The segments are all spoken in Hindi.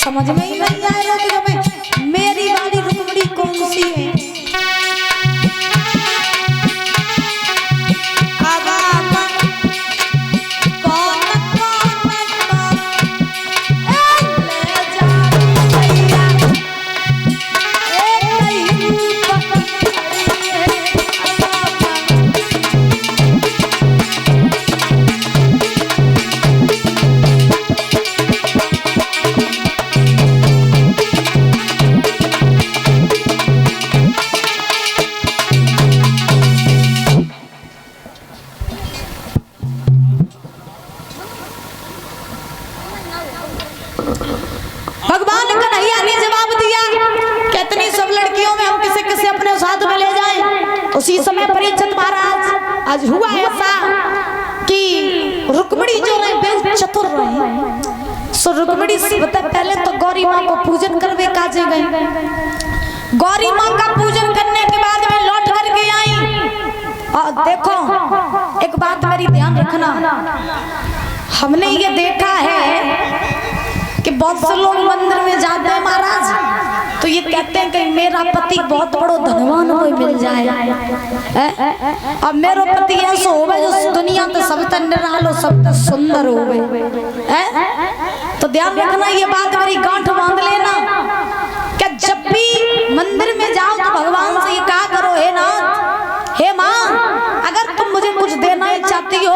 समझ में ही नहीं आएगा कि मेरी वाली रुक्मणी कौन सी है। भगवान कन्हैया ने जवाब दिया कि इतनी सब लड़कियों में हम किसे किसे अपने साथ में ले जाएं। उसी समय परीक्षित महाराज आज हुआ ऐसा कि रुक्मिणी जो रहे बेहद चतुर रहे। सो रुक्मिणी से पहले तो गौरी माँ को पूजन करवे काजे गई। गौरी माँ का पूजन करने के बाद में लौट करके आई। और देखो एक बात मेरी ध्यान रखना, हमने ये देखा है कि बहुत से लोग मंदिर में जाते हैं महाराज तो ये कहते हैं कि मेरा पति बहुत बड़ो धनवान हो मिल जाए। अब मेरा पति ऐसा होवे जो दुनिया तो सबसे निरालो सबसे सुंदर होवे। तो ध्यान रखना ये बात मेरी गांठ बांध लेना कि जब भी मंदिर में जाओ तो भगवान से ये कहा करो, हे नाथ, हे माँ, अगर तुम मुझे कुछ देना चाहती हो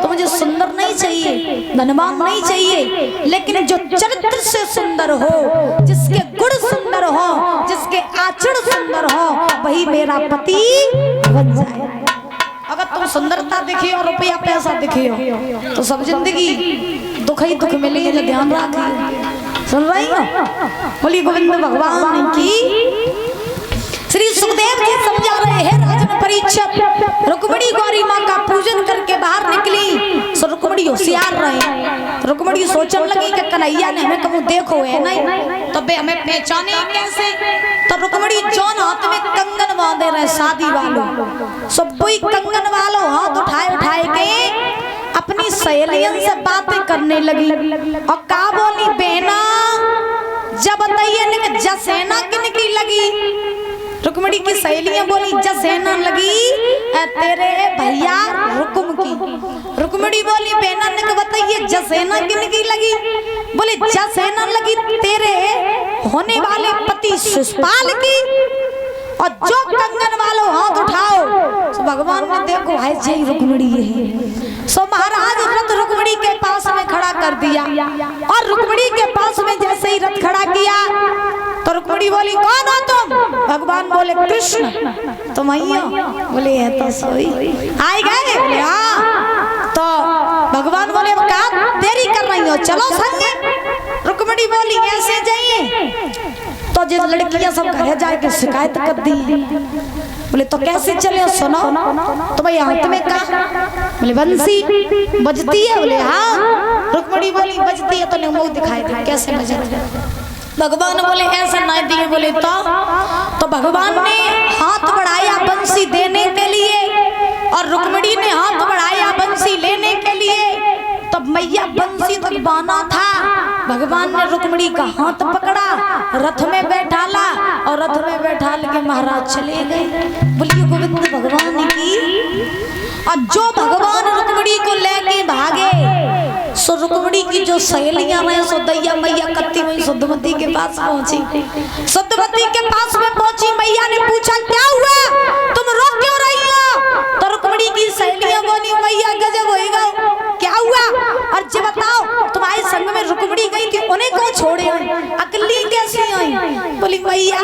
तो मुझे सुंदर नहीं चाहिए, धनवान नहीं चाहिए, लेकिन जो चरित्र से सुंदर हो, जिसके गुण सुंदर हो, जिसके आचरण सुंदर हो, वही मेरा पति बन जाए। अगर तुम सुंदरता दिखी और रुपया पैसा दिखी हो तो सब जिंदगी दुख ही दुख मिलेगी। जो ध्यान रखिए, सुन रही हो? बोली गोविंद भगवान की। श्री सुखदेव जी समझा रहे हैं राजन परीक्षित। रुक्मिणी गौरी माँ का पूजन करके बाहर निकली। सो रुक्मिणी होशियार रहे। रुक्मिणी सोचने लगी कि कन्हैया ने हमें कभी देखो है नहीं तो बे हमें पहचाने कैसे। तो रुक्मिणी जौन हाथ में कंगन बांधे रहे शादी वालों, सो कोई कंगन वालों हाथ उठाए उठाए के अपनी सहेलियों से बातें करने लगी। और का बोली, बहना जब बताइए जसेना किनकी लगी। रुक्मिणी की सहेलियां बोली जसेना लगी तेरे भैया रुकुम की। रुक्मिणी बोली बहना ने बताइए जसेना किनकी लगी। बोली जसेना लगी तेरे होने वाले पति शिशुपाल की। और जो कंगन वालों हाथ उठाओ तो भगवान ने देखो है जय रुक्मिणी है। सो महाराज रथ रुक्मिणी के पास में खड़ा कर दिया। और रुक्मिणी के पास में जैसे ही रथ खड़ा किया तो रुक्मिणी बोली कौन हो तुम। भगवान बोले कृष्ण। तुम आई हो? बोले है तो सोई आए गए। बोले हाँ। तो भगवान बोले क्या देरी कर रही हो, चलो संग। रुक्मिणी बोली ऐसे जाइए। तो जिस लड़कियां सब घर जाके शिकायत कर दी। बोले तो कैसे चले, सुनो। तो भाई हाथ में कहा। बोले बंसी बजती है। बोले हाँ। रुक्मिणी बोली बजती है तो मुंह दिखाई दे कैसे बजती है। भगवान बोले ऐसा नहीं दिए। बोले तो भगवान ने हाथ बढ़ाया बंसी देने के लिए और रुक्मिणी ने हाथ बढ़ाया बंसी लेने के लिए। तब मैया बंसी तक बाना था। भगवान ने रुक्मिणी का हाथ पकड़ा, रथ में बैठाला और रथ में बैठाल के महाराज चले गए। बोलिए गोविंद भगवान की। और जो भगवान रुक्मिणी को लेके भागे सो रुक्मिणी की जो सहेलियां रहे सो दैया मैया कत्ती हुई सुद्धमती के पास पहुंची। सुद्धमती के पास में पहुंची, मैया ने पूछा क्या हुआ, तुम रो क्यों रही हो। तो रुक्मिणी की सहेलियां बोली मैया गजब होएगा, क्या हुआ। और जब बताओ तुम्हारे संग में रुक्मिणी गई थी, उन्हें कौन छोड़े अकेली कैसे आई। बोली मैया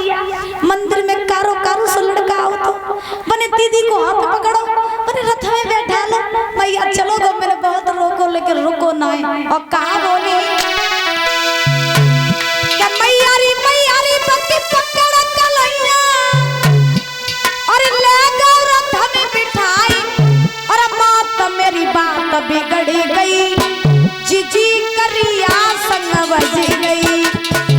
मंदिर में कारो कारो से लड़का आओ तो बने दीदी को हाथ पकड़ो, बने रथ में बैठा लो। मैया चलो गो, मैंने बहुत रोको लेकिन रुको ना। और कहा बोली क्या मैयारी पक्की पकड़ कलैया और ले गो रथ में बिठाई। और बात मेरी बात बिगड़ गई, जीजी करिया संग बज गई।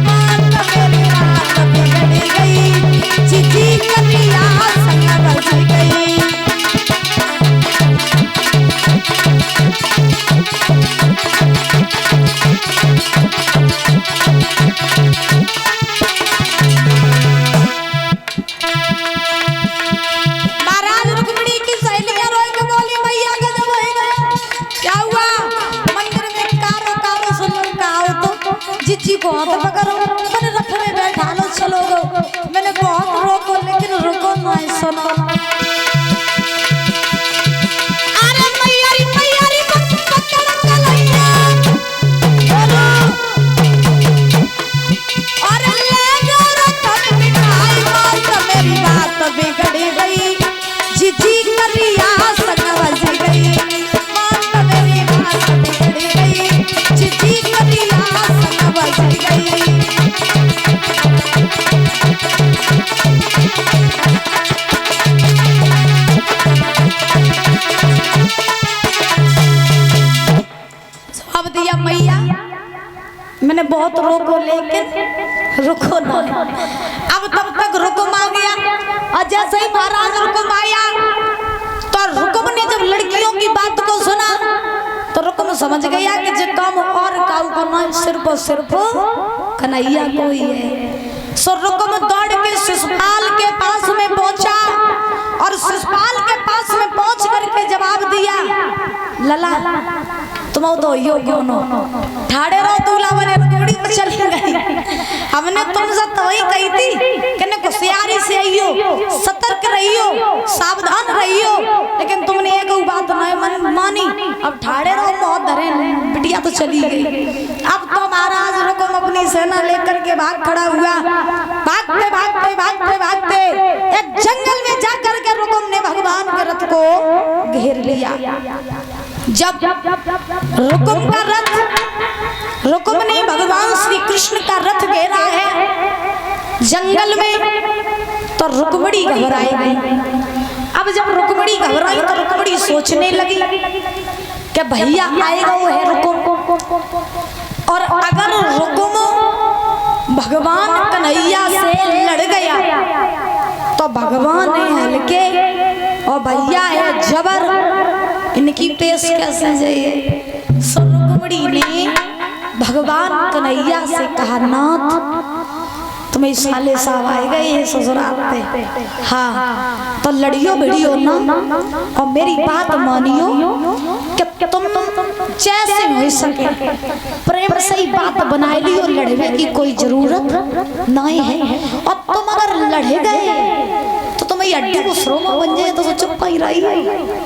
बात मेरी बात बिगड़ गई, जीजी करिया संग बज गई। जिज्जी को हाथ पकड़ो, मैंने रथ में बैठा लो, चलो गो। मैंने बहुत रोको लेकिन रुको ना, सुनो। अरे मैयारी मैयारी पकड़ कलैया, अरे ले जा रथ में बिठाई, बात मेरी बात बिगड़ गई, जिज्जी करिया संग बज गई, बात मेरी बात बिगड़ गई, जिज्जी करिया संग बज गई। जवाब दिया मैया मैंने बहुत रोको लेकिन रुको ना। अब तब तक रुकुम आ गया और जैसे ही महाराज रुकुम आया तो रुकुम ने जब लड़कियों की बात को सुना तो रुकुम समझ गया कि जो काम और काऊ करना सिर्फ कन्हैया को ही है। सो रुकुम दौड़ के शिशुपाल के पास में पहुंचा और शिशुपाल के पास में पहुंच करके जवाब दिया, लला तुम तो यो क्यों नो ठाड़े रहो, दूल्हा बने रुकमणी पर चली गई। हमने तुमसे तो वही कही थी कि होशियारी से आइयो, सतर्क रहियो, सावधान रहियो, लेकिन तुमने एक बात नहीं मानी। अब ठाड़े रहो, बहुत धरे, बिटिया तो चली गई। अब तो महाराज रुकुम अपनी सेना लेकर के भाग खड़ा हुआ। भागते भागते भागते भागते एक जंगल में जाकर के रुकुम ने भगवान के रथ को घेर लिया। जब रुकुम का रथ, रुकुम ने भगवान श्री कृष्ण का रथ घेरा है जंगल में, तो रुक्मिणी घबराई गई। अब जब रुक्मिणी घबराई तो रुक्मिणी सोचने लगी कि भैया आएगा वो है रुकुम, और अगर रुकुम भगवान कन्हैया से लड़ गया तो भगवान है हल्के और भैया है जबर, इनकी पेश कैसे जाइए। रुक्मिणी ने भगवान कन्हैया से कहा, नाथ तुम्हें साले साहब आए गए ससुराल पे, हाँ तो लड़ियो भिड़ियो ना और मेरी बात मानियो कि तुम जैसे हो सके प्रेम से ही बात बना लियो, लड़ने की कोई जरूरत नहीं है। और तुम अगर लड़े गए तो तुम्हें अड्डी को श्रोमा बन जाए तो चुप ही रही।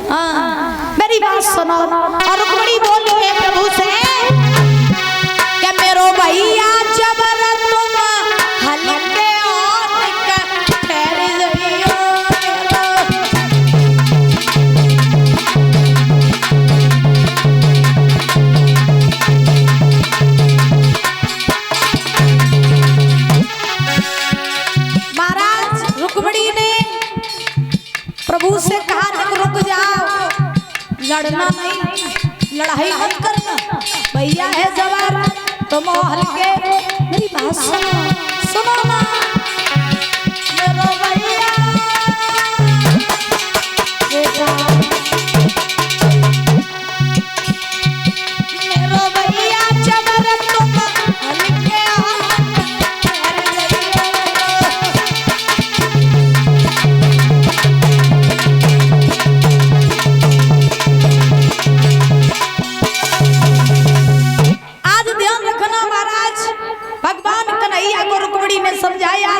हाँ मेरी बात सुनो। और रुक्मिणी बोली है प्रभु से कि मेरो भैया जबर तुम हल्के और ठहर जाइयो। महाराज रुक्मिणी ने प्रभु से कहा, रुक जाओ, लड़ना नहीं, लड़ाई मत करना, भैया है जवान तुम हल्के। मेरी बात सुनो, सुनो ना मेरो भैया, मेरो भैया जबर तुम हल्के समझाया।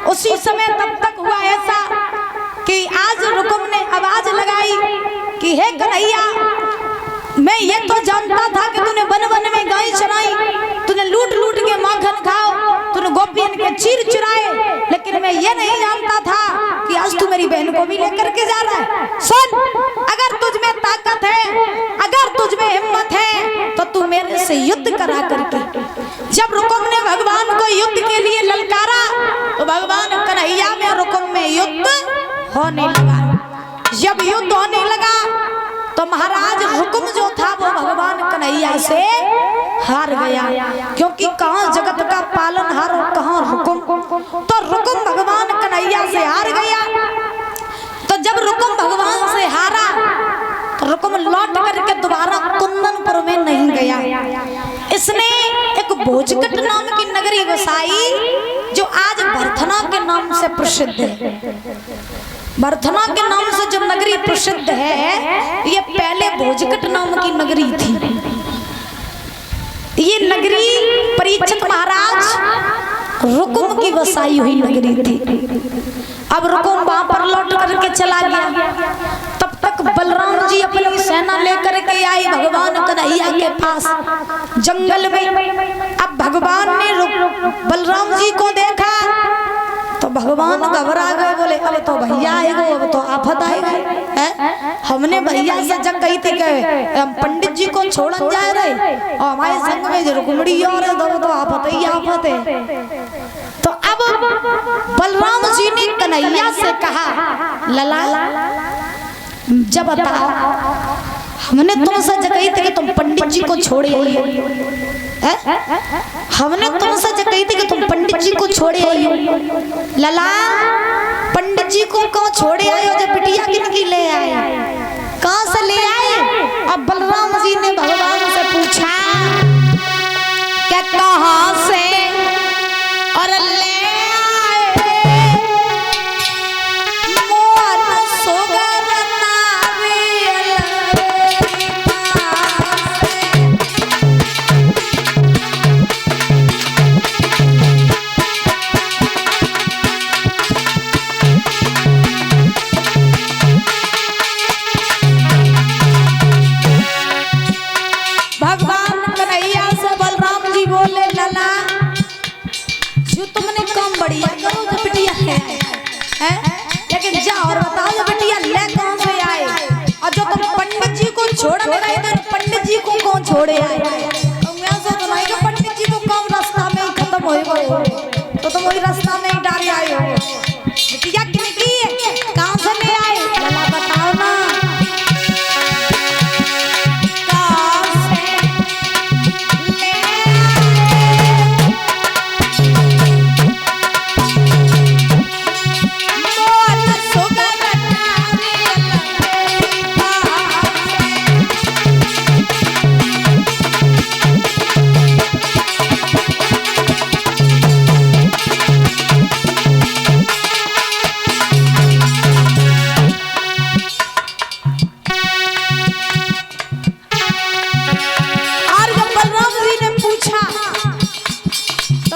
उसी समय तब तक हुआ ऐसा कि आज रुकुम ने आवाज लगाई कि हे कन्हैया, मैं ये तो जानता था कि तूने वन वन में गाय चराई, तूने लूट लूट के माखन खाओ, तूने गोपियन के चीर चुराए, लेकिन मैं ये नहीं जानता था कि आज तू मेरी बहन को भी लेकर के जा रहा है। सुन, अगर तुझ में ताकत है, अगर तुझ में हिम्मत है तो तू मेरे से युद्ध करा करके। जब रुकुम ने भगवान को युद्ध के लिए ललकारा तो भगवान कन्हैया में रुकुम में युद्ध होने लगा। जब युद्ध होने लगा तो महाराज रुकुम जो था वो भगवान कन्हैया से हार गया, क्योंकि कहाँ जगत का पालनहार और कहाँ रुकुम। तो रुकुम भगवान कन्हैया से हार गया। तो जब रुकुम भगवान से हारा तो रुकुम लौट करके दोबारा कुंदनपुर में नहीं गया। इसने एक भोजकट नाम की नगरी बसाई जो आज भरथना के नाम से प्रसिद्ध है। भरथना के नाम से जो नगरी प्रसिद्ध है, ये पहले भोजकट नाम की नगरी थी। ये नगरी परीक्षित महाराज रुकुम की बसाई हुई नगरी थी। अब रुकुम वहां पर लौट करके चला गया। तब तक बलराम जी अपनी सेना लेकर के आए भगवान कन्हैया के पास जंगल में। अब भगवान ने बलराम जी को देखा तो भगवान घबरा गए, बोले अब तो भैया आएगा, अब तो आफत आएगा। हमने भैया से जग गई थी कि हम पंडित जी को छोड़न जा रहे और हमारे संग में जो रुक्मिणी और है तो आफत ही आफत है। तो अब बलराम जी ने कन्हैया से कहा, लला जब बताओ, हमने तुमसे जगई थी कि तुम पंडित जी को छोड़े आइए। हमने तुमसे जगई थी कि तुम पंडित जी को छोड़े आइए। लला पंडित जी को कहाँ छोड़े आए हो, जब बिटिया किनकी ले आए, कहाँ से ले आए? अब बलराम जी ने भगवान से पूछा क्या कहाँ से और ले आए मोहन सोगर नारियल भगवान कन्हैया से बलराम जी बोले, लला जो तुमने काम बढ़िया करो जो बिटिया है, लेकिन जा और बताओ जो बिटिया ले कौन से आए, और जो तुम पंडित जी को छोड़ने गए थे पंडित जी को कौन छोड़े आए? मैं से तो नहीं कि पंडित जी को काम रास्ता में ही खत्म हो गए, तो तुम वही रास्ता में ही डाले आए हो। बिटिया किनकी है, कहाँ से ले आए? लला बताओ ना।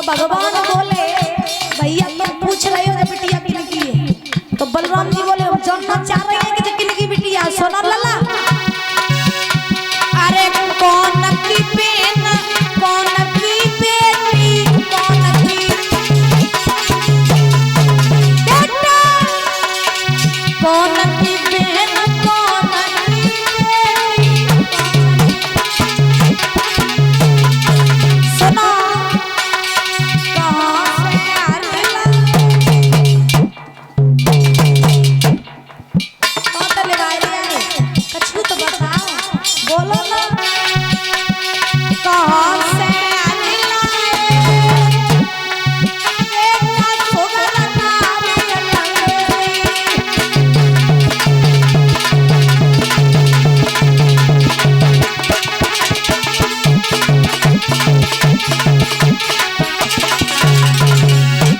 भगवान बोले, भैया तुम पूछ रहे हो बिटिया किनकी है, तो बलराम जी बोले हम जानना चाह रहे हैं कि किनकी बिटिया। सुनो लला, अरे कौन की बहन, कौन की बेटी, कौन की बेटा, कौन की बहन, कौन की बेटी। सुनो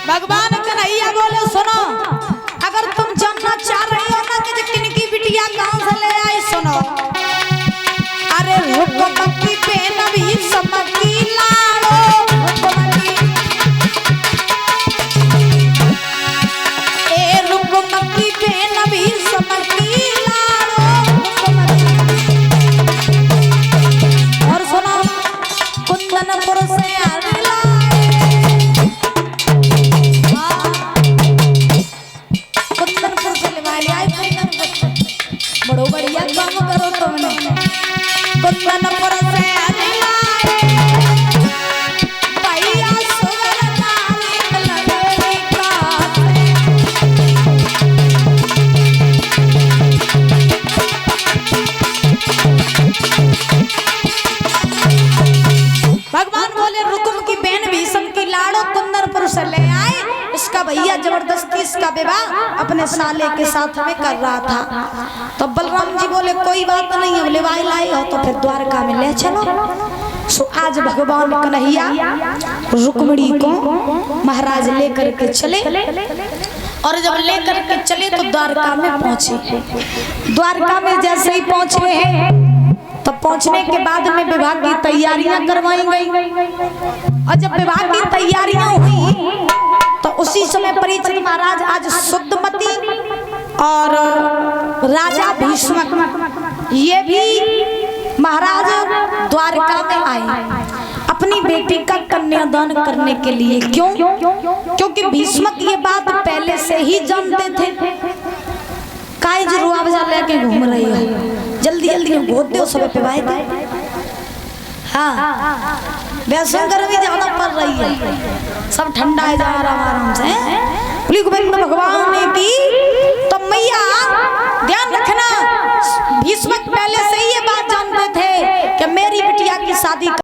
भगवान कन्हैया बोले, सुनो अगर तुम जानना चाह रहे हो ना कि किनकी बिटिया कहाँ से ले आई, सुनो। अरे रुकुम की बहन भी समझी लाड़ो, रुकुम की बहन भी समझी लाड़ो। और सुनो कुंदनपुर से बड़ो बढ़िया काम करो तुमने। कुंदनपुर से भैया सुगर नारियल लगेरी भगवान बोले रुकुम की बहन भीषम की लाड़ो कुंदनपुर से ले आए। इसका भैया जबरदस्ती इसका विवाह अपने साले के साथ में कर रहा था। तो बलराम जी बोले कोई बात नहीं, अब लेवाई लाई हो तो फिर द्वारका में ले चलो। सो आज भगवान कन्हैया रुक्मिणी को महाराज लेकर के चले, और जब लेकर के चले तो द्वारका में पहुंचे। द्वारका में जैसे ही पहुंचे हैं तब पहुंचने के बाद में विवाह की तैयारियां करवाई गई और जब विवाह की तैयारियां हुई तो उसी समय परीक्षित महाराज आज शुद्धमती और राजा भीष्मक ये भी महाराज द्वारका में आए अपनी बेटी का कन्यादान करने के लिए। क्यों? क्योंकि भीष्मक ये बात पहले से ही जानते थे। काहे जो रुआवजा लेके घूम रही हो, जल्दी जल्दी गोद दो सब पे भाई। हाँ वैसे गर्मी ज्यादा पड़ रही है, सब ठंडा है जा रहा आराम से। भगवान ने की